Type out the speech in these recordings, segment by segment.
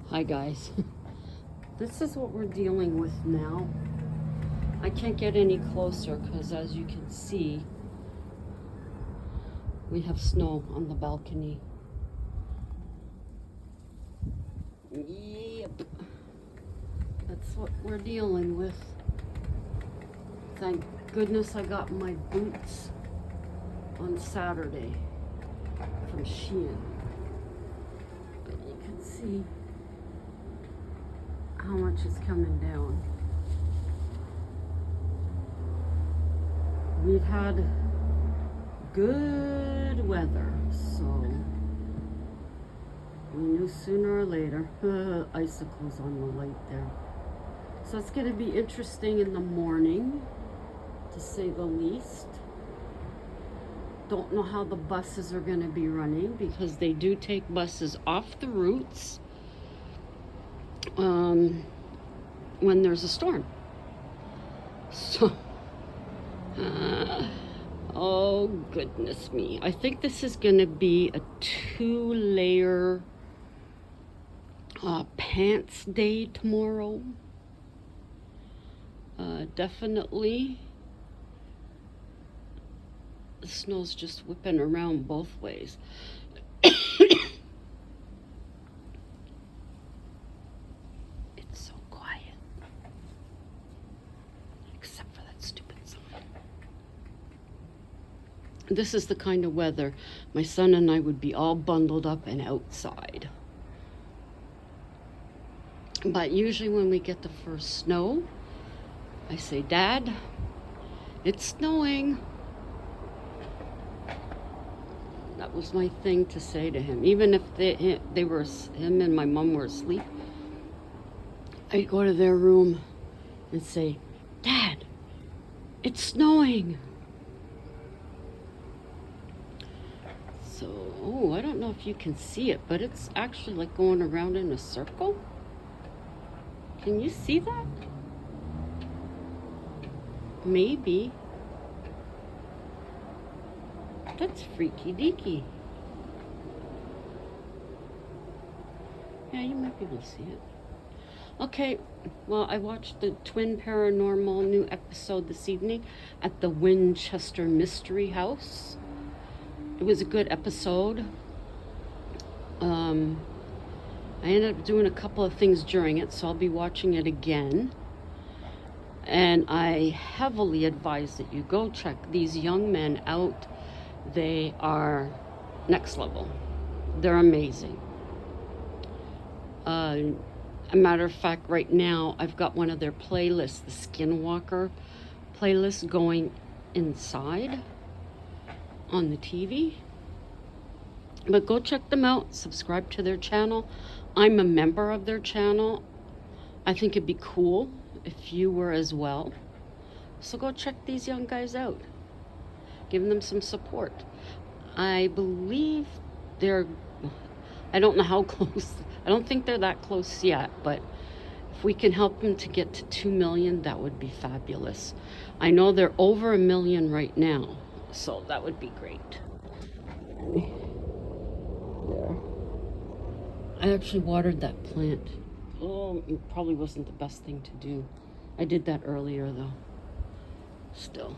Hi guys. This is what we're dealing with now. I can't get any closer because, as you can see, we have snow on the balcony. Yep. That's what we're dealing with. Thank goodness I got my boots on Saturday from Shein. But you can see how much is coming down. We've had good weather, so we knew sooner or later. Icicles on the light there. So it's going to be interesting in the morning, to say the least. Don't know how the buses are going to be running, because they do take buses off the routes when there's a storm. So, oh goodness me. I think this is going to be a 2-layer pants day tomorrow. Definitely. The snow's just whipping around both ways. It's so quiet. Except for that stupid sign. This is the kind of weather my son and I would be all bundled up and outside. But usually when we get the first snow, I say, "Dad, it's snowing." That was my thing to say to him. Even if him and my mom were asleep, I'd go to their room and say, "Dad, it's snowing." So, I don't know if you can see it, but it's actually like going around in a circle. Can you see that? Maybe. That's freaky deaky. Yeah, you might be able to see it. Okay, well, I watched the Twin Paranormal new episode this evening at the Winchester Mystery House. It was a good episode. I ended up doing a couple of things during it, so I'll be watching it again. And I heavily advise that you go check these young men out. They are next level. They're amazing. A matter of fact, right now, I've got one of their playlists, the Skinwalker playlist, going inside on the TV. But go check them out. Subscribe to their channel. I'm a member of their channel. I think it'd be cool if you were as well. So go check these young guys out. Give them some support. I believe I don't know how close. I don't think they're that close yet, but if we can help them to get to 2 million, that would be fabulous. I know they're over 1 million right now, so that would be great. There. I actually watered that plant. Oh, it probably wasn't the best thing to do. I did that earlier though. Still.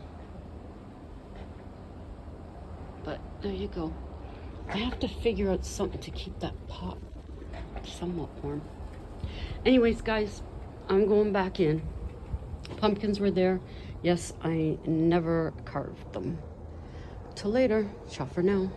But there you go. I have to figure out something to keep that pot somewhat warm. Anyways, guys, I'm going back in. Pumpkins were there. Yes, I never carved them. Till later. Ciao for now.